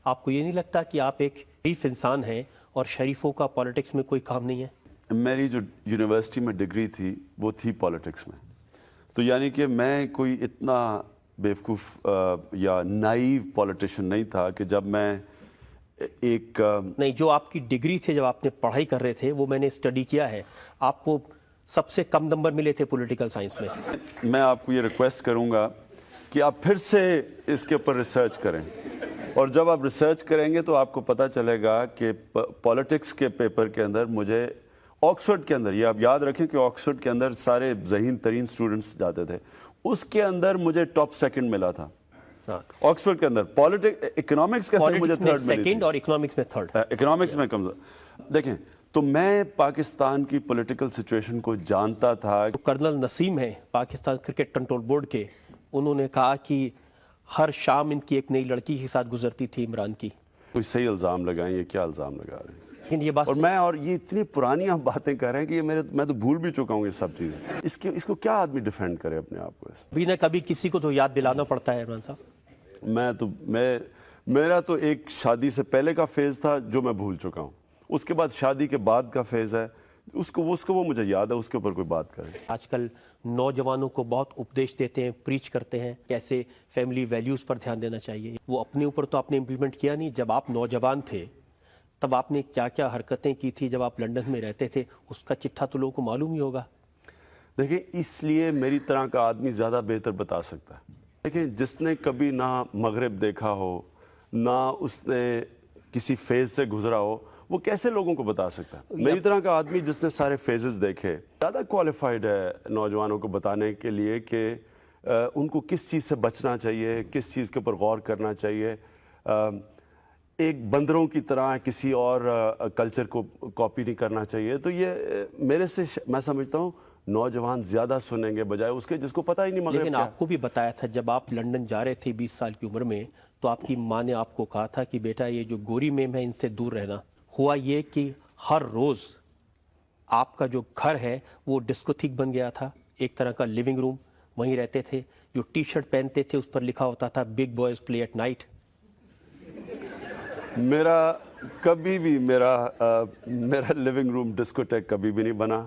آپ کو یہ نہیں لگتا کہ آپ ایک شریف انسان ہیں اور شریفوں کا پالیٹکس میں کوئی کام نہیں ہے؟ میری جو یونیورسٹی میں ڈگری تھی وہ تھی پالیٹکس میں، تو یعنی کہ میں کوئی اتنا بیوقوف یا نائیو پالیٹیشین نہیں تھا کہ جب میں ایک نہیں، جو آپ کی ڈگری تھے، جب آپ نے پڑھائی کر رہے تھے، وہ میں نے اسٹڈی کیا ہے، آپ کو سب سے کم نمبر ملے تھے پولیٹیکل سائنس میں۔ میں آپ کو یہ ریکویسٹ کروں گا کہ آپ پھر سے اس کے اوپر ریسرچ کریں، اور جب آپ ریسرچ کریں گے تو آپ کو پتہ چلے گا کہ پالیٹکس کے پیپر کے اندر مجھے آکسفورڈ کے اندر، یہ آپ یاد رکھیں کہ آکسفورڈ کے اندر سارے ذہین ترین اسٹوڈنٹس جاتے تھے، اس کے اندر مجھے ٹاپ سیکنڈ ملا تھا آکسفورڈ کے اندر۔ اکنامکس کے اندر مجھے تھرڈ ملی تھی، سیکنڈ اور اکنامکس میں تھرڈ۔ اکنامکس میں کمزور۔ دیکھیں، تو میں پاکستان کی پولیٹیکل سچویشن کو جانتا تھا۔ کرنل نسیم ہیں پاکستان کرکٹ کنٹرول بورڈ کے، انہوں نے کہا کہ ہر شام ان کی ایک نئی لڑکی کے ساتھ گزرتی تھی عمران کی۔ کوئی صحیح الزام لگائیں، یہ کیا الزام لگا رہے ہیں؟ لیکن یہ بات، اور یہ اتنی پرانی آپ باتیں کر رہے ہیں کہ میں تو بھول بھی چکا ہوں یہ سب چیزیں۔ اس کو کیا آدمی ڈیفینڈ کرے اپنے آپ کو؟ بھی نہ کبھی کسی کو تو یاد دلانا پڑتا ہے عمران صاحب۔ میرا تو ایک شادی سے پہلے کا فیز تھا جو میں بھول چکا ہوں، اس کے بعد شادی کے بعد کا فیز ہے، اس کو وہ مجھے یاد ہے، اس کے اوپر کوئی بات کرے۔ آج کل نوجوانوں کو بہت اپدیش دیتے ہیں، پریچ کرتے ہیں کیسے فیملی ویلیوز پر دھیان دینا چاہیے۔ وہ اپنے اوپر تو آپ نے امپلیمنٹ کیا نہیں، جب آپ نوجوان تھے تب آپ نے کیا کیا حرکتیں کی تھی جب آپ لندن میں رہتے تھے، اس کا چٹھا تو لوگوں کو معلوم ہی ہوگا۔ دیکھیں، اس لیے میری طرح کا آدمی زیادہ بہتر بتا سکتا ہے۔ دیکھیں، جس نے کبھی نہ مغرب دیکھا ہو، نہ اس نے کسی فیز سے گزرا ہو، وہ کیسے لوگوں کو بتا سکتا ہے؟ میری طرح کا آدمی جس نے سارے فیزز دیکھے زیادہ کوالیفائڈ ہے نوجوانوں کو بتانے کے لیے کہ ان کو کس چیز سے بچنا چاہیے، کس چیز کے اوپر غور کرنا چاہیے۔ ایک بندروں کی طرح کسی اور کلچر کو کاپی نہیں کرنا چاہیے۔ تو یہ میرے سے میں سمجھتا ہوں نوجوان زیادہ سنیں گے بجائے اس کے جس کو پتہ ہی نہیں مغرب لیکن کیا۔ آپ کو بھی بتایا تھا جب آپ لندن جا رہے تھے 20 سال کی عمر میں، تو آپ کی ماں نے آپ کو کہا تھا کہ بیٹا یہ جو گوری میم ہے ان سے دور رہنا۔ ہوا یہ کہ ہر روز آپ کا جو گھر ہے وہ ڈسکوتھیک بن گیا تھا، ایک طرح کا لیونگ روم، وہیں رہتے تھے۔ جو ٹی شرٹ پہنتے تھے اس پر لکھا ہوتا تھا big boys play at night. میرا کبھی بھی میرا لیونگ روم ڈسکوٹیک کبھی بھی نہیں بنا۔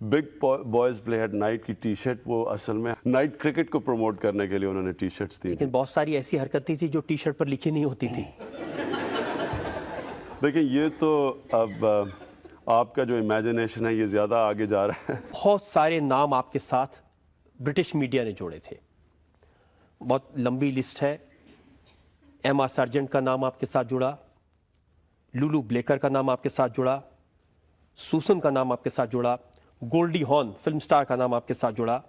Big boys play at night کی ٹی شرٹ وہ اصل میں نائٹ کرکٹ کو پروموٹ کرنے کے لیے انہوں نے ٹی شرٹس دی۔ لیکن بہت ساری ایسی حرکتیں تھی جو ٹی شرٹ پر لکھی نہیں ہوتی تھی۔ دیکھیں، یہ تو اب آپ کا جو امیجنیشن ہے یہ زیادہ آگے جا رہا ہے۔ بہت سارے نام آپ کے ساتھ برٹش میڈیا نے جوڑے تھے، بہت لمبی لسٹ ہے۔ ایما سارجنٹ کا نام آپ کے ساتھ جڑا، لولو بلیکر کا نام آپ کے ساتھ جڑا، سوسن کا نام آپ کے ساتھ جڑا، گولڈی ہارن فلم سٹار کا نام آپ کے ساتھ جڑا،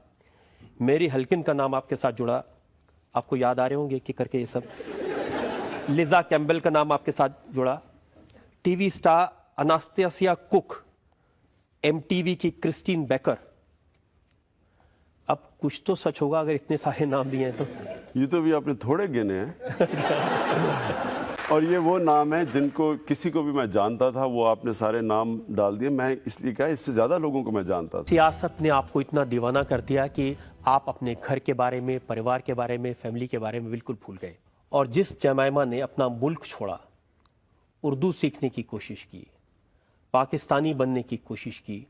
میری ہلکن کا نام آپ کے ساتھ جڑا۔ آپ کو یاد آ رہے ہوں گے کہ کر کے یہ سب۔ لیزا کیمبل کا نام آپ کے ساتھ جڑا، ٹی وی سٹار اناستاسیا کک، ایم ٹی وی کی کرسٹین بیکر۔ اب کچھ تو سچ ہوگا اگر اتنے سارے نام دیے ہیں تو۔ یہ تو بھی آپ نے تھوڑے گنے ہیں، اور یہ وہ نام ہیں جن کو کسی کو بھی میں جانتا تھا، وہ آپ نے سارے نام ڈال دیے۔ میں اس لیے کہا اس سے زیادہ لوگوں کو میں جانتا تھا۔ سیاست نے آپ کو اتنا دیوانہ کر دیا کہ آپ اپنے گھر کے بارے میں، پریوار کے بارے میں، فیملی کے بارے میں بالکل بھول گئے۔ اور جس جمائمہ نے اپنا ملک چھوڑا، اردو سیکھنے کی کوشش کی، پاکستانی بننے کی کوشش کی،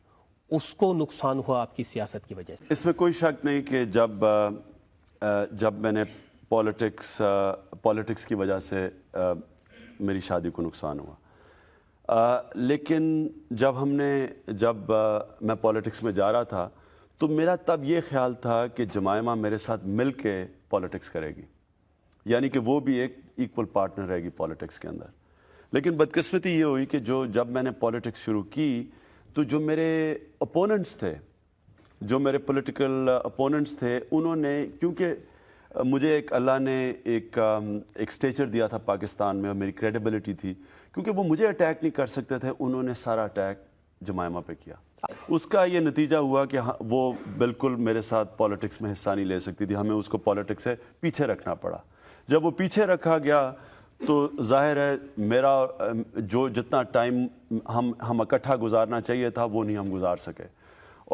اس کو نقصان ہوا آپ کی سیاست کی وجہ سے۔ اس میں کوئی شک نہیں کہ جب میں نے پالیٹکس کی وجہ سے میری شادی کو نقصان ہوا، لیکن جب میں پالیٹکس میں جا رہا تھا تو میرا تب یہ خیال تھا کہ جمائمہ میرے ساتھ مل کے پالیٹکس کرے گی، یعنی کہ وہ بھی ایک ایکول پارٹنر رہے گی پالیٹکس کے اندر۔ لیکن بدقسمتی یہ ہوئی کہ جب میں نے پالیٹکس شروع کی تو جو میرے اپوننٹس تھے، جو میرے پولیٹیکل اپوننٹس تھے، انہوں نے، کیونکہ مجھے اللہ نے ایک اسٹیچر دیا تھا پاکستان میں اور میری کریڈیبلٹی تھی، کیونکہ وہ مجھے اٹیک نہیں کر سکتے تھے، انہوں نے سارا اٹیک جمائمہ پہ کیا۔ اس کا یہ نتیجہ ہوا کہ وہ بالکل میرے ساتھ پالیٹکس میں حصہ نہیں لے سکتی تھی، ہمیں اس کو پالیٹکس سے پیچھے رکھنا پڑا۔ جب وہ پیچھے رکھا گیا تو ظاہر ہے میرا جتنا ٹائم ہم اکٹھا گزارنا چاہیے تھا وہ نہیں ہم گزار سکے۔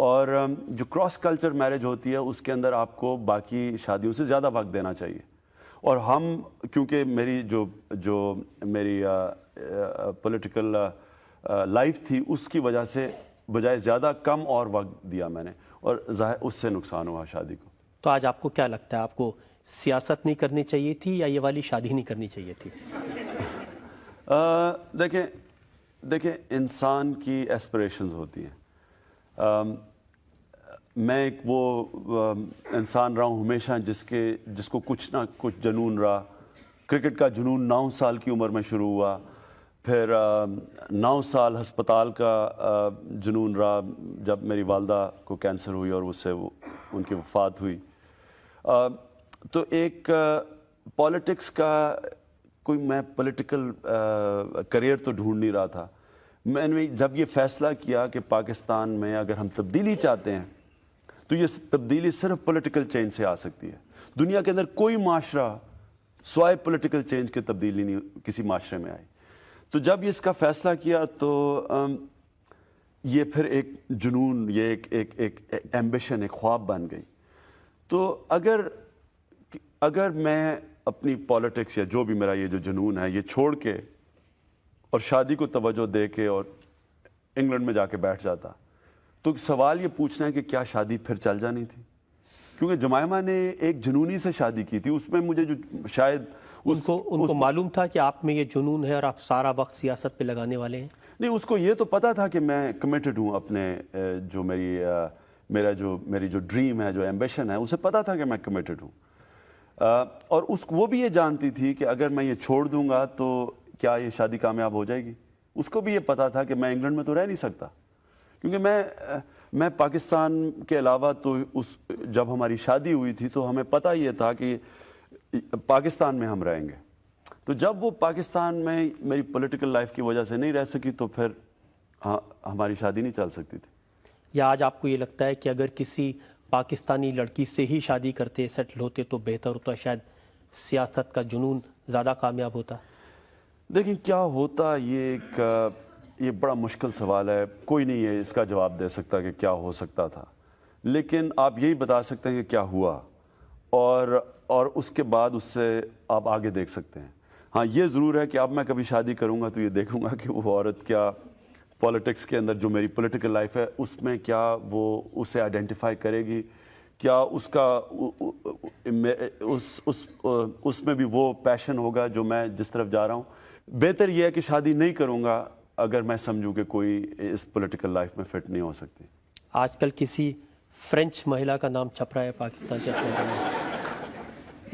اور جو کراس کلچر میرج ہوتی ہے اس کے اندر آپ کو باقی شادیوں سے زیادہ وقت دینا چاہیے، اور ہم کیونکہ میری جو میری پولیٹیکل لائف تھی اس کی وجہ سے بجائے زیادہ کم اور وقت دیا میں نے، اور ظاہر اس سے نقصان ہوا شادی کو۔ تو آج آپ کو کیا لگتا ہے، آپ کو سیاست نہیں کرنی چاہیے تھی یا یہ والی شادی نہیں کرنی چاہیے تھی؟ دیکھیں انسان کی ایسپریشنز ہوتی ہیں۔ میں ایک وہ انسان رہا ہوں ہمیشہ جس کو کچھ نہ کچھ جنون رہا۔ کرکٹ کا جنون 9 سال کی عمر میں شروع ہوا، پھر 9 سال ہسپتال کا جنون رہا جب میری والدہ کو کینسر ہوئی اور اس سے ان کی وفات ہوئی۔ تو ایک پالیٹکس کا میں پولیٹیکل کریئر تو ڈھونڈ نہیں رہا تھا۔ میں نے جب یہ فیصلہ کیا کہ پاکستان میں اگر ہم تبدیلی چاہتے ہیں تو یہ تبدیلی صرف پولیٹیکل چینج سے آ سکتی ہے۔ دنیا کے اندر کوئی معاشرہ سوائے پولیٹیکل چینج کے تبدیلی نہیں کسی معاشرے میں آئی۔ تو جب اس کا فیصلہ کیا تو یہ پھر ایک جنون، یہ ایک ایمبیشن، ایک خواب بن گئی۔ تو اگر میں اپنی پالیٹکس یا جو بھی میرا یہ جو جنون ہے یہ چھوڑ کے اور شادی کو توجہ دے کے اور انگلینڈ میں جا کے بیٹھ جاتا تو سوال یہ پوچھنا ہے کہ کیا شادی پھر چل جانی تھی؟ کیونکہ جمائمہ نے ایک جنونی سے شادی کی تھی، اس میں مجھے جو شاید ان کو معلوم تھا کہ آپ میں یہ جنون ہے اور آپ سارا وقت سیاست پہ لگانے والے ہیں؟ نہیں، اس کو یہ تو پتا تھا کہ میں کمیٹڈ ہوں اپنے جو میری جو ڈریم ہے، جو ایمبیشن ہے، اسے پتا تھا کہ میں کمیٹڈ ہوں۔ اور وہ بھی یہ جانتی تھی کہ اگر میں یہ چھوڑ دوں گا تو کیا یہ شادی کامیاب ہو جائے گی۔ اس کو بھی یہ پتا تھا کہ میں انگلینڈ میں تو رہ نہیں سکتا، کیونکہ میں پاکستان کے علاوہ تو جب ہماری شادی ہوئی تھی تو ہمیں پتہ یہ تھا کہ پاکستان میں ہم رہیں گے۔ تو جب وہ پاکستان میں میری پولیٹیکل لائف کی وجہ سے نہیں رہ سکی تو پھر ہماری شادی نہیں چل سکتی تھی۔ یا آج آپ کو یہ لگتا ہے کہ اگر کسی پاکستانی لڑکی سے ہی شادی کرتے، سیٹل ہوتے تو بہتر ہوتا، شاید سیاست کا جنون زیادہ کامیاب ہوتا؟ دیکھیں کیا ہوتا، یہ بڑا مشکل سوال ہے، کوئی نہیں ہے اس کا جواب دے سکتا کہ کیا ہو سکتا تھا، لیکن آپ یہی بتا سکتے ہیں کہ کیا ہوا، اور اس کے بعد اس سے آپ آگے دیکھ سکتے ہیں۔ ہاں یہ ضرور ہے کہ اب میں کبھی شادی کروں گا تو یہ دیکھوں گا کہ وہ عورت کیا پالیٹکس کے اندر جو میری پولیٹیکل لائف ہے اس میں کیا وہ اسے آئیڈینٹیفائی کرے گی، کیا اس کا اس میں بھی وہ پیشن ہوگا جو میں جس طرف جا رہا ہوں۔ بہتر یہ ہے کہ شادی نہیں کروں گا اگر میں سمجھوں کہ کوئی اس پولیٹیکل لائف میں فٹ نہیں ہو سکتی۔ آج کل کسی فرینچ مہیلا کا نام چھپ رہا ہے پاکستان کے اپنے میں؟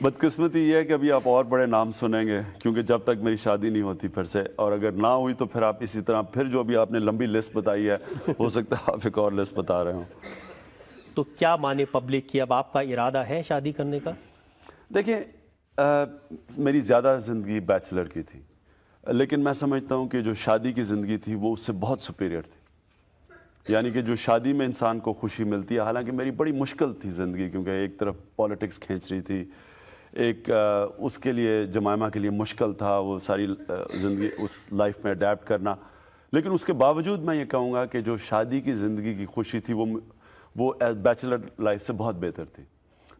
بدقسمتی یہ ہے کہ ابھی آپ اور بڑے نام سنیں گے، کیونکہ جب تک میری شادی نہیں ہوتی پھر سے، اور اگر نہ ہوئی تو پھر آپ اسی طرح پھر جو بھی آپ نے لمبی لسٹ بتائی ہے ہو سکتا ہے آپ ایک اور لسٹ بتا رہے ہوں۔ تو کیا مانے پبلک کی، اب آپ کا ارادہ ہے شادی کرنے کا؟ دیکھیں میری زیادہ زندگی بیچلر کی تھی، لیکن میں سمجھتا ہوں کہ جو شادی کی زندگی تھی وہ اس سے بہت سپیریئر تھی۔ یعنی کہ جو شادی میں انسان کو خوشی ملتی ہے، حالانکہ میری بڑی مشکل تھی زندگی، کیونکہ ایک طرف پالیٹکس کھینچ رہی تھی، ایک اس کے لیے جمائمہ کے لیے مشکل تھا وہ ساری زندگی اس لائف میں اڈیپٹ کرنا، لیکن اس کے باوجود میں یہ کہوں گا کہ جو شادی کی زندگی کی خوشی تھی وہ بیچلر لائف سے بہت بہتر تھی۔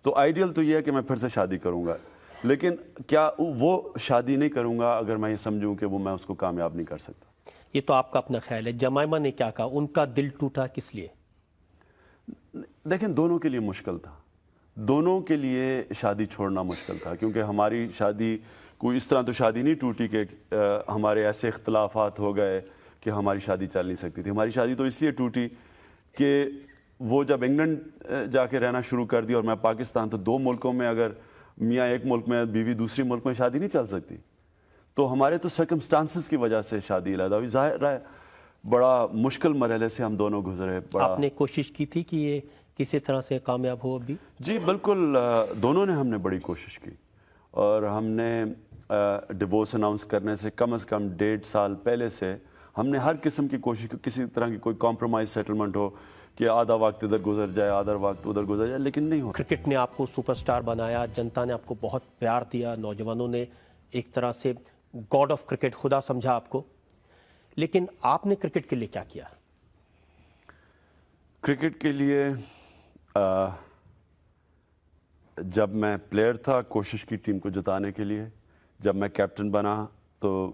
تو آئیڈیل تو یہ ہے کہ میں پھر سے شادی کروں گا، لیکن کیا وہ شادی نہیں کروں گا اگر میں یہ سمجھوں کہ میں اس کو کامیاب نہیں کر سکتا۔ یہ تو آپ کا اپنا خیال ہے، جمائمہ نے کیا کہا، ان کا دل ٹوٹا کس لیے؟ دیکھیں دونوں کے لیے مشکل تھا، دونوں کے لیے شادی چھوڑنا مشکل تھا، کیونکہ ہماری شادی کوئی اس طرح تو شادی نہیں ٹوٹی کہ ہمارے ایسے اختلافات ہو گئے کہ ہماری شادی چل نہیں سکتی تھی۔ ہماری شادی تو اس لیے ٹوٹی کہ وہ جب انگلینڈ جا کے رہنا شروع کر دی اور میں پاکستان، تو 2 ملکوں میں اگر میاں ایک ملک میں بیوی دوسری ملک میں شادی نہیں چل سکتی، تو ہمارے تو سرکمسٹانسز کی وجہ سے شادی علیحدہ ہوئی۔ ظاہر ہے بڑا مشکل مرحلے سے ہم دونوں گزرے۔ آپ نے کوشش کی تھی کہ یہ کسی طرح سے کامیاب ہو ابھی؟ جی بالکل، دونوں نے ہم نے بڑی کوشش کی، اور ہم نے ڈیورس اناؤنس کرنے سے کم از کم 1.5 سال پہلے سے ہم نے ہر قسم کی کوشش کی، کسی طرح کی کوئی کمپرومائز سیٹلمنٹ ہو کہ آدھا وقت ادھر گزر جائے آدھا وقت ادھر گزر جائے، لیکن نہیں ہو۔ کرکٹ نے آپ کو سپر سٹار بنایا، جنتا نے آپ کو بہت پیار دیا، نوجوانوں نے ایک طرح سے گاڈ آف کرکٹ، خدا سمجھا آپ کو، لیکن آپ نے کرکٹ کے لیے کیا کیا؟ کرکٹ کے لیے جب میں پلیئر تھا کوشش کی ٹیم کو جتانے کے لیے، جب میں کیپٹن بنا تو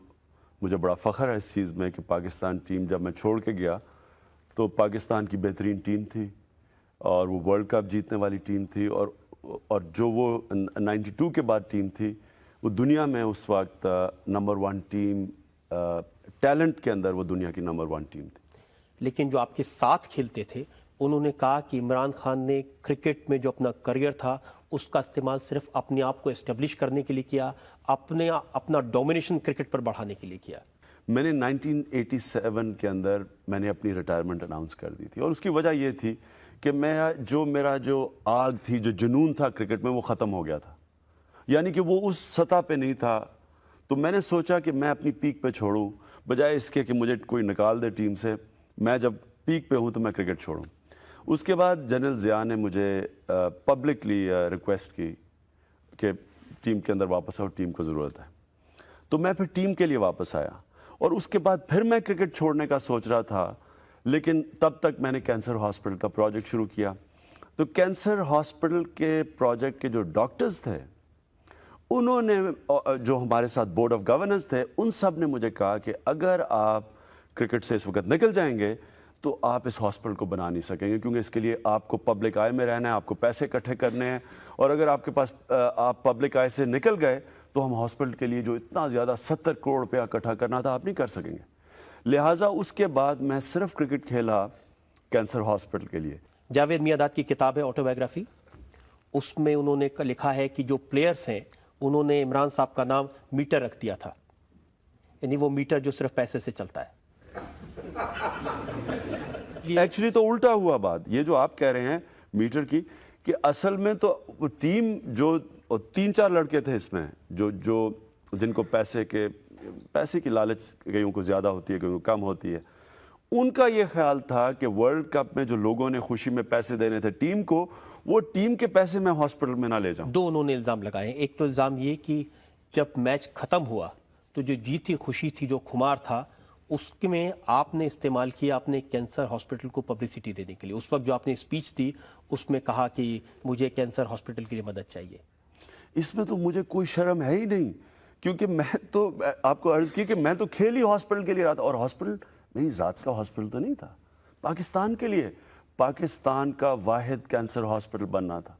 مجھے بڑا فخر ہے اس چیز میں کہ پاکستان ٹیم جب میں چھوڑ کے گیا تو پاکستان کی بہترین ٹیم تھی اور وہ ورلڈ کپ جیتنے والی ٹیم تھی، اور جو وہ 92 کے بعد ٹیم تھی وہ دنیا میں اس وقت نمبر 1 ٹیم، ٹیلنٹ کے اندر وہ دنیا کی نمبر 1 ٹیم تھی۔ لیکن جو آپ کے ساتھ کھیلتے تھے انہوں نے کہا کہ عمران خان نے کرکٹ میں جو اپنا کریئر تھا اس کا استعمال صرف اپنے آپ کو اسٹیبلش کرنے کے لیے کیا، اپنا ڈومینیشن کرکٹ پر بڑھانے کے لیے کیا۔ میں نے 1987 کے اندر میں نے اپنی ریٹائرمنٹ اناؤنس کر دی تھی، اور اس کی وجہ یہ تھی کہ میرا جو آگ تھی، جو جنون تھا کرکٹ میں، وہ ختم ہو گیا تھا، یعنی کہ وہ اس سطح پہ نہیں تھا۔ تو میں نے سوچا کہ میں اپنی پیک پہ چھوڑوں بجائے اس کے کہ مجھے کوئی نکال دے ٹیم سے، میں جب پیک پہ ہوں تو میں کرکٹ چھوڑوں۔ اس کے بعد جنرل ضیاء نے مجھے پبلکلی ریکویسٹ کی کہ ٹیم کے اندر واپس آؤ، ٹیم کو ضرورت ہے۔ تو میں پھر ٹیم کے لیے واپس آیا، اور اس کے بعد پھر میں کرکٹ چھوڑنے کا سوچ رہا تھا، لیکن تب تک میں نے کینسر ہاسپٹل کا پروجیکٹ شروع کیا۔ تو کینسر ہاسپٹل کے پروجیکٹ کے جو ڈاکٹرز تھے انہوں نے، جو ہمارے ساتھ بورڈ آف گورننس تھے، ان سب نے مجھے کہا کہ اگر آپ کرکٹ سے اس وقت نکل جائیں گے تو آپ اس ہاسپٹل کو بنا نہیں سکیں گے، کیونکہ اس کے لیے آپ کو پبلک آئی میں رہنا ہے، آپ کو پیسے اکٹھے کرنے ہیں، اور اگر آپ کے پاس آپ پبلک آئی سے نکل گئے تو ہم ہاسپٹل کے لیے جو اتنا زیادہ 70 کروڑ روپیہ اکٹھا کرنا تھا آپ نہیں کر سکیں گے۔ لہٰذا اس کے بعد میں صرف کرکٹ کھیلا کینسر ہاسپٹل کے لیے۔ جاوید میاں کی کتاب ہے آٹو بایوگرافی، اس میں انہوں نے لکھا ہے کہ جو پلیئرز ہیں انہوں نے عمران صاحب کا نام میٹر رکھ دیا تھا، یعنی وہ میٹر جو صرف پیسے سے چلتا ہے۔ ایکچولی تو الٹا ہوا بات، یہ جو آپ کہہ رہے ہیں میٹر کی، کہ اصل میں تو وہ ٹیم جو 3-4 لڑکے تھے اس میں جو جن کو پیسے کی لالچ کئیوں کو زیادہ ہوتی ہے کئیوں کو کم ہوتی ہے، ان کا یہ خیال تھا کہ ورلڈ کپ میں جو لوگوں نے خوشی میں پیسے دینے تھے ٹیم کو، وہ ٹیم کے پیسے میں ہاسپٹل میں نہ لے جاؤں۔ 2 انہوں نے الزام لگائے ہیں۔ ایک تو الزام یہ کہ جب میچ ختم ہوا تو جو جیتی خوشی تھی، جو خمار تھا، اس میں آپ نے استعمال کیا اپنے کینسر ہاسپٹل کو پبلسٹی دینے کے لیے۔ اس وقت جو آپ نے اسپیچ دی اس میں کہا کہ مجھے کینسر ہاسپٹل کے لیے مدد چاہیے۔ اس میں تو مجھے کوئی شرم ہے ہی نہیں، کیونکہ میں تو آپ کو عرض کی کہ میں تو کھیل ہی ہاسپٹل کے لیے رہا تھا، اور ہاسپٹل میری ذات کا ہاسپٹل تو نہیں تھا، پاکستان کے لیے، پاکستان کا واحد کینسر ہاسپٹل بننا تھا،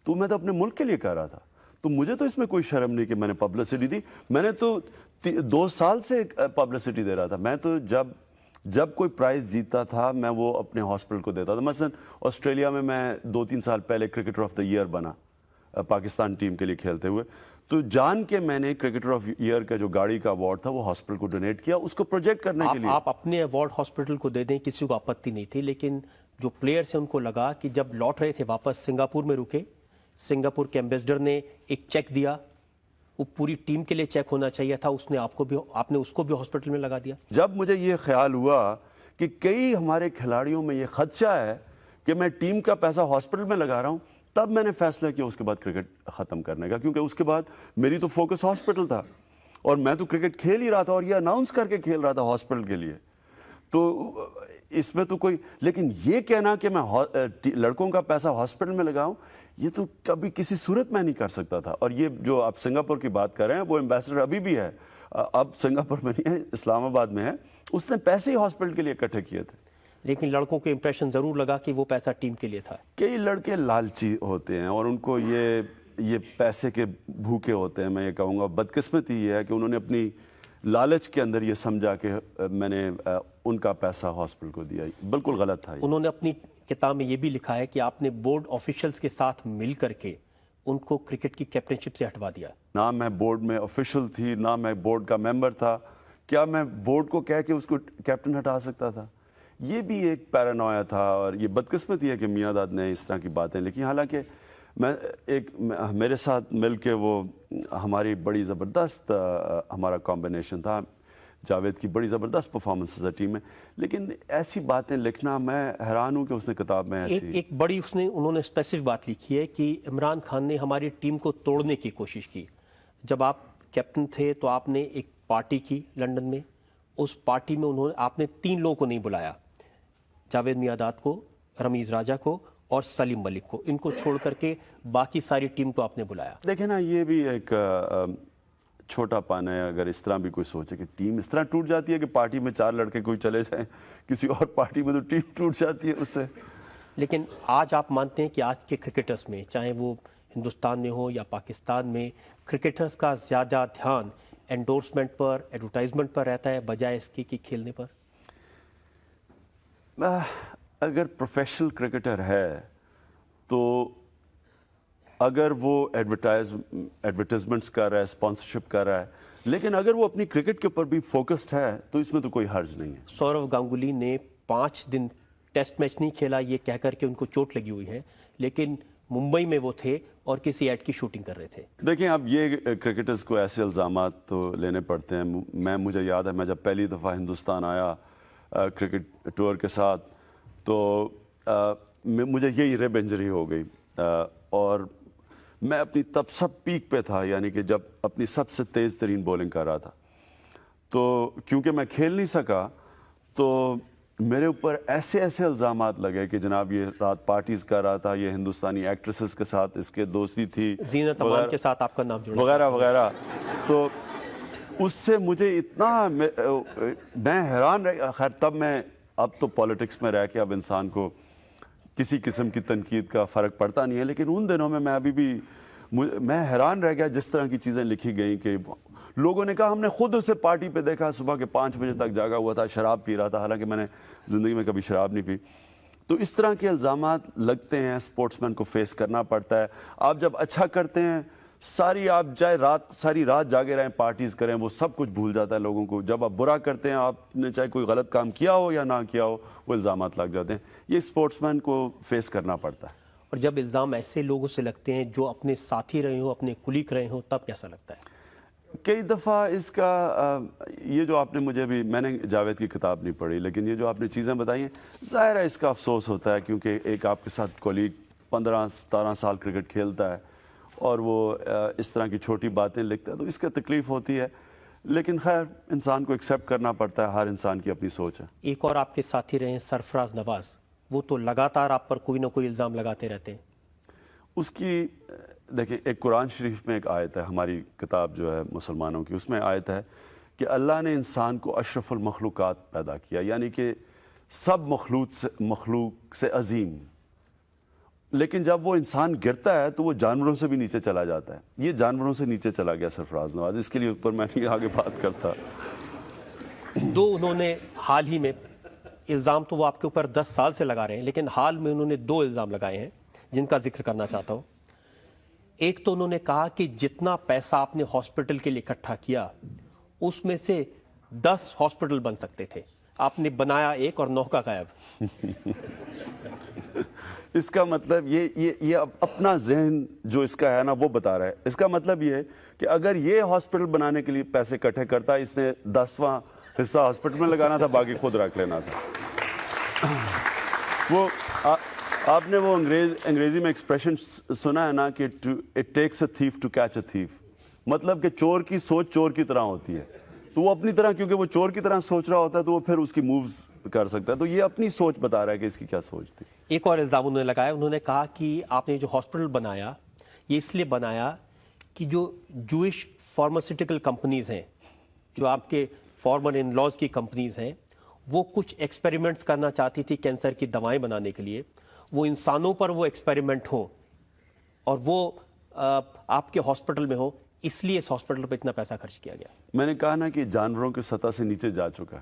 تو میں تو اپنے ملک کے لیے کہہ رہا تھا۔ تو مجھے تو اس میں کوئی شرم نہیں کہ میں نے پبلسٹی دی، میں نے تو 2 سال سے پبلسٹی دے رہا تھا۔ میں تو جب کوئی پرائز جیتتا تھا میں وہ اپنے ہاسپٹل کو دیتا تھا۔ مثلا آسٹریلیا میں 2-3 سال پہلے کرکٹر آف دا ایئر بنا پاکستان ٹیم کے لیے کھیلتے ہوئے، تو جان کے میں نے کرکٹر آف ایئر کا جو گاڑی کا ایوارڈ تھا وہ ہاسپٹل کو ڈونیٹ کیا، اس کو پروجیکٹ کرنے کے لیے۔ آپ اپنے ایوارڈ ہاسپٹل کو دے دیں، کسی کو آپتی نہیں تھی، لیکن جو پلیئرز ہیں ان کو لگا کہ جب لوٹ رہے تھے واپس سنگاپور میں رکے، سنگاپور کے ایمبیسڈر نے ایک چیک دیا، وہ پوری ٹیم کے لیے چیک ہونا چاہیے تھا، آپ نے اس کو بھی ہاسپٹل میں لگا دیا۔ جب مجھے یہ خیال ہوا کہ کئی ہمارے کھلاڑیوں میں یہ خدشہ ہے کہ میں ٹیم کا پیسہ ہاسپٹل میں لگا رہا ہوں، تب میں نے فیصلہ کیا اس کے بعد کرکٹ ختم کرنے کا، کیونکہ اس کے بعد میری تو فوکس ہاسپٹل تھا، اور میں تو کرکٹ کھیل ہی رہا تھا اور یہ اناؤنس کر کے کھیل رہا تھا ہاسپٹل کے لیے۔ تو اس میں تو کوئی، لیکن یہ کہنا کہ میں لڑکوں کا پیسہ ہاسپٹل میں لگاؤں، یہ تو کبھی کسی صورت میں نہیں کر سکتا تھا۔ اور یہ جو آپ سنگاپور کی بات کر رہے ہیں، وہ ایمبیسڈر ابھی بھی ہے، اب سنگاپور میں نہیں ہے، اسلام آباد میں ہے، اس نے پیسے ہی ہاسپٹل کے لیے اکٹھے کیے تھے۔ لیکن لڑکوں کے امپریشن ضرور لگا کہ وہ پیسہ ٹیم کے لیے تھا۔ کئی لڑکے لالچی ہوتے ہیں اور ان کو یہ پیسے کے بھوکے ہوتے ہیں، میں یہ کہوں گا۔ بدقسمتی یہ ہے کہ انہوں نے اپنی لالچ کے اندر یہ سمجھا کہ میں نے ان کا پیسہ ہاسپٹل کو دیا، بالکل غلط تھا۔ انہوں نے اپنی کتاب میں یہ بھی لکھا ہے کہ آپ نے بورڈ آفیشلز کے ساتھ مل کر کے ان کو کرکٹ کی کیپٹنشپ سے ہٹوا دیا۔ نہ میں بورڈ میں آفیشل تھی، نہ میں بورڈ کا ممبر تھا، کیا میں بورڈ کو کہہ کے اس کو کیپٹن ہٹا سکتا تھا؟ یہ بھی ایک پیرانویا تھا، اور یہ بدقسمتی ہے کہ میاں داد نے اس طرح کی باتیں لکھی۔ حالانکہ میرے ساتھ مل کے وہ ہماری بڑی زبردست ہمارا کمبینیشن تھا، جاوید کی بڑی زبردست پرفارمنس ہے ٹیم میں، لیکن ایسی باتیں لکھنا، میں حیران ہوں کہ اس نے کتاب میں ایسی ایک بڑی انہوں نے اسپیسیفک بات لکھی ہے کہ عمران خان نے ہماری ٹیم کو توڑنے کی کوشش کی۔ جب آپ کیپٹن تھے تو آپ نے ایک پارٹی کی لنڈن میں، اس پارٹی میں آپ نے 3 لوگوں کو نہیں بلایا، جاوید میاں داد کو، رمیز راجہ کو اور سلیم ملک کو، ان کو چھوڑ کر کے باقی ساری ٹیم کو آپ نے بلایا؟ دیکھیں نا، یہ بھی ایک چھوٹا پن ہے اگر اس طرح بھی کوئی سوچے کہ ٹیم اس طرح ٹوٹ جاتی ہے کہ پارٹی میں 4 لڑکے کوئی چلے جائیں کسی اور پارٹی میں، تو ٹیم ٹوٹ جاتی ہے اس سے. لیکن آج آپ مانتے ہیں کہ آج کے کرکٹرز میں، چاہے وہ ہندوستان میں ہو یا پاکستان میں، کرکٹرز کا زیادہ دھیان انڈورسمنٹ پر، ایڈورٹائزمنٹ پر رہتا ہے بجائے اس کے کہ کھیلنے پر؟ اگر پروفیشنل کرکٹر ہے تو اگر وہ ایڈورٹائزمنٹس کر رہا ہے، اسپانسرشپ کر رہا ہے، لیکن اگر وہ اپنی کرکٹ کے اوپر بھی فوکسڈ ہے تو اس میں تو کوئی حرج نہیں ہے. سورو گانگولی نے 5 دن ٹیسٹ میچ نہیں کھیلا یہ کہہ کر کے ان کو چوٹ لگی ہوئی ہے، لیکن ممبئی میں وہ تھے اور کسی ایڈ کی شوٹنگ کر رہے تھے. دیکھیں اب یہ کرکٹرز کو ایسے الزامات تو لینے پڑتے ہیں. مجھے یاد ہے میں جب پہلی دفعہ ہندوستان آیا کرکٹ ٹور کے ساتھ تو مجھے یہی ریب انجری ہو گئی اور میں اپنی تب سب پیک پہ تھا، یعنی کہ جب اپنی سب سے تیز ترین بولنگ کر رہا تھا. تو کیونکہ میں کھیل نہیں سکا تو میرے اوپر ایسے الزامات لگے کہ جناب یہ رات پارٹیز کر رہا تھا، یہ ہندوستانی ایکٹریسز کے ساتھ اس کے دوستی تھی، زینت امان کے ساتھ آپ کا نام جڑا وغیرہ وغیرہ. تو اس سے مجھے اتنا میں حیران رہ، خیر تب میں، اب تو پالیٹکس میں رہ کے اب انسان کو کسی قسم کی تنقید کا فرق پڑتا نہیں ہے، لیکن ان دنوں میں ابھی بھی میں حیران رہ گیا جس طرح کی چیزیں لکھی گئیں کہ لوگوں نے کہا ہم نے خود اسے پارٹی پہ دیکھا، صبح کے 5 بجے تک جاگا ہوا تھا، شراب پی رہا تھا، حالانکہ میں نے زندگی میں کبھی شراب نہیں پی. تو اس طرح کے الزامات لگتے ہیں، اسپورٹس مین کو فیس کرنا پڑتا ہے. آپ جب اچھا کرتے ہیں آپ چاہے ساری رات جاگے رہیں، پارٹیز کریں، وہ سب کچھ بھول جاتا ہے لوگوں کو. جب آپ برا کرتے ہیں، آپ نے چاہے کوئی غلط کام کیا ہو یا نہ کیا ہو، وہ الزامات لگ جاتے ہیں. یہ اسپورٹس مین کو فیس کرنا پڑتا ہے. اور جب الزام ایسے لوگوں سے لگتے ہیں جو اپنے ساتھی رہے ہوں، اپنے کلیگ رہے ہوں، تب کیسا لگتا ہے؟ کئی دفعہ اس کا یہ جو آپ نے مجھے بھی، میں نے جاوید کی کتاب نہیں پڑھی، لیکن یہ جو آپ نے چیزیں بتائی ہیں، ظاہر ہے اس کا افسوس ہوتا ہے کیونکہ ایک آپ کے ساتھ کولیگ 15-17 سال کرکٹ کھیلتا ہے اور وہ اس طرح کی چھوٹی باتیں لکھتا ہے تو اس کا تکلیف ہوتی ہے. لیکن خیر انسان کو ایکسیپٹ کرنا پڑتا ہے، ہر انسان کی اپنی سوچ ہے. ایک اور آپ کے ساتھی رہے ہیں سرفراز نواز، وہ تو لگاتار آپ پر کوئی نہ کوئی الزام لگاتے رہتے ہیں. اس کی دیکھیں، ایک قرآن شریف میں ایک آیت ہے، ہماری کتاب جو ہے مسلمانوں کی، اس میں آیت ہے کہ اللہ نے انسان کو اشرف المخلوقات پیدا کیا، یعنی کہ سب مخلوق سے عظیم. لیکن جب وہ انسان گرتا ہے تو وہ جانوروں سے بھی نیچے چلا جاتا ہے. یہ جانوروں سے نیچے چلا گیا سرفراز نواز. اس کے لیے اوپر میں نہیں آگے بات کرتا. انہوں نے حال ہی میں الزام، تو وہ آپ کے اوپر 10 سال سے لگا رہے ہیں، لیکن حال میں انہوں نے 2 الزام لگائے ہیں جن کا ذکر کرنا چاہتا ہوں. ایک تو انہوں نے کہا کہ جتنا پیسہ آپ نے ہاسپٹل کے لیے اکٹھا کیا اس میں سے 10 ہاسپٹل بن سکتے تھے، آپ نے بنایا 1 اور 9 کا غائب. اس کا مطلب یہ اپنا ذہن جو اس کا ہے نا وہ بتا رہا ہے. اس کا مطلب یہ ہے کہ اگر یہ ہاسپٹل بنانے کے لیے پیسے اکٹھے کرتا، اس نے 10واں حصہ ہاسپٹل میں لگانا تھا، باقی خود رکھ لینا تھا. وہ آپ نے وہ انگریزی میں ایکسپریشن سنا ہے نا کہ it takes a thief to catch a thief, مطلب کہ چور کی سوچ چور کی طرح ہوتی ہے. تو وہ اپنی طرح، کیونکہ وہ چور کی طرح سوچ رہا ہوتا ہے تو وہ پھر اس کی مووز کر سکتا ہے. تو یہ اپنی سوچ بتا رہا ہے کہ اس کی کیا سوچ تھی. ایک اور الزام انہوں نے لگایا، انہوں نے کہا کہ آپ نے جو ہاسپٹل بنایا یہ اس لیے بنایا کہ جو جوئش فارماسیوٹیکل کمپنیز ہیں، جو آپ کے فارمر ان لاز کی کمپنیز ہیں، وہ کچھ ایکسپیریمنٹس کرنا چاہتی تھی کینسر کی دوائیں بنانے کے لیے، وہ انسانوں پر وہ ایکسپیریمنٹ ہوں اور وہ آپ کے ہاسپٹل میں ہو، اس لیے اس ہاسپٹل پہ اتنا پیسہ خرچ کیا گیا. میں نے کہا نا کہ جانوروں کی سطح سے نیچے جا چکا.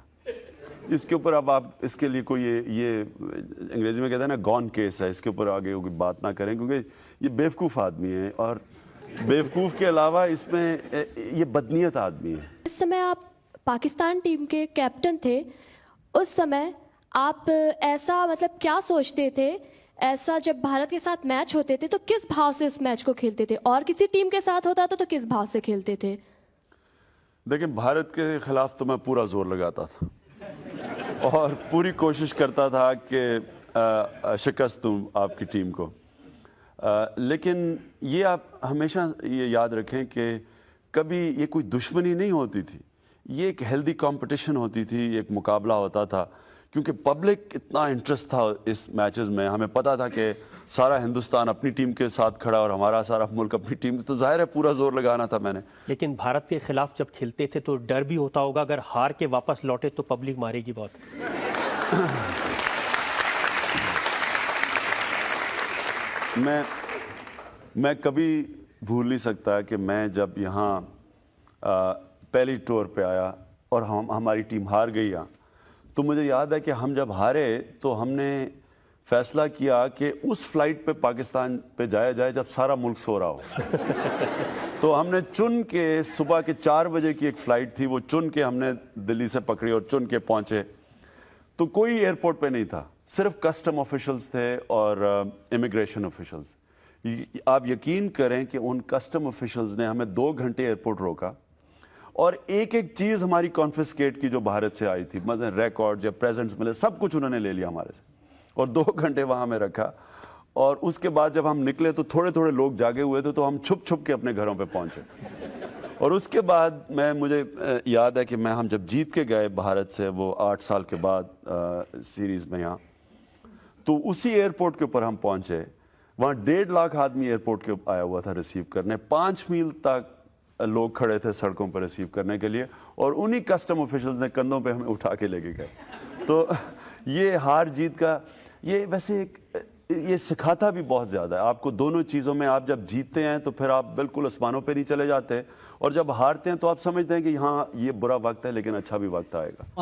اس کے اوپر اب آپ اس کے لیے کوئی یہ انگریزی میں کہتے ہیں نا گون کیس ہے، اس کے اوپر آگے کوئی بات نہ کریں کیونکہ یہ بیوقوف آدمی ہے اور بیوقوف کے علاوہ اس میں یہ بدنیت آدمی ہے. اس سمے آپ پاکستان ٹیم کے کیپٹن تھے، اس سمے آپ ایسا مطلب کیا سوچتے تھے، ایسا جب بھارت کے ساتھ میچ ہوتے تھے تو کس بھاؤ سے اس میچ کو کھیلتے تھے، اور کسی ٹیم کے ساتھ ہوتا تھا تو کس بھاؤ سے کھیلتے تھے؟ دیکھیں بھارت کے خلاف تو میں پورا زور لگاتا تھا اور پوری کوشش کرتا تھا کہ شکست دوں آپ کی ٹیم کو. لیکن یہ آپ ہمیشہ یہ یاد رکھیں کہ کبھی یہ کوئی دشمنی نہیں ہوتی تھی، یہ ایک ہیلدی کمپٹیشن ہوتی تھی، ایک مقابلہ ہوتا تھا. کیونکہ پبلک اتنا انٹرسٹ تھا اس میچز میں, ہمیں پتا تھا کہ سارا ہندوستان اپنی ٹیم کے ساتھ کھڑا اور ہمارا سارا ملک اپنی ٹیم, تو ظاہر ہے پورا زور لگانا تھا میں نے. لیکن بھارت کے خلاف جب کھیلتے تھے تو ڈر بھی ہوتا ہوگا اگر ہار کے واپس لوٹے تو پبلک مارے گی بہت. میں کبھی بھول نہیں سکتا کہ میں جب یہاں پہلی ٹور پہ آیا اور ہماری ٹیم ہار گئی یہاں, تو مجھے یاد ہے کہ ہم جب ہارے تو ہم نے فیصلہ کیا کہ اس فلائٹ پہ پاکستان پہ جایا جائے جب سارا ملک سو رہا ہو. تو ہم نے چن کے صبح کے 4 بجے کی ایک فلائٹ تھی, وہ چن کے ہم نے دلی سے پکڑی اور چن کے پہنچے. تو کوئی ایئرپورٹ پہ نہیں تھا, صرف کسٹم آفیشلز تھے اور امیگریشن آفیشلز. آپ یقین کریں کہ ان کسٹم آفیشلز نے ہمیں 2 گھنٹے ایئرپورٹ روکا اور ایک ایک چیز ہماری کانفسکیٹ کی جو بھارت سے آئی تھی, مثلا ریکارڈ یا پریزنٹس ملے, سب کچھ انہوں نے لے لیا ہمارے سے اور 2 گھنٹے وہاں میں رکھا. اور اس کے بعد جب ہم نکلے تو تھوڑے تھوڑے لوگ جاگے ہوئے تھے, تو ہم چھپ چھپ کے اپنے گھروں پہ پہنچے. اور اس کے بعد مجھے یاد ہے کہ ہم جب جیت کے گئے بھارت سے وہ 8 سال کے بعد سیریز میں یہاں, تو اسی ایئرپورٹ کے اوپر ہم پہنچے. وہاں 1.5 لاکھ آدمی ایئرپورٹ کے آیا ہوا تھا ریسیو کرنے, 5 میل تک لوگ کھڑے تھے سڑکوں پر ریسیو کرنے کے لیے, اور انہی کسٹم آفیشلز نے کندھوں پہ ہمیں اٹھا کے لے کے گئے. تو یہ ہار جیت کا یہ ویسے یہ سکھاتا بھی بہت زیادہ ہے آپ کو دونوں چیزوں میں. آپ جب جیتتے ہیں تو پھر آپ بالکل آسمانوں پہ نہیں چلے جاتے, اور جب ہارتے ہیں تو آپ سمجھتے ہیں کہ ہاں یہ برا وقت ہے لیکن اچھا بھی وقت آئے گا.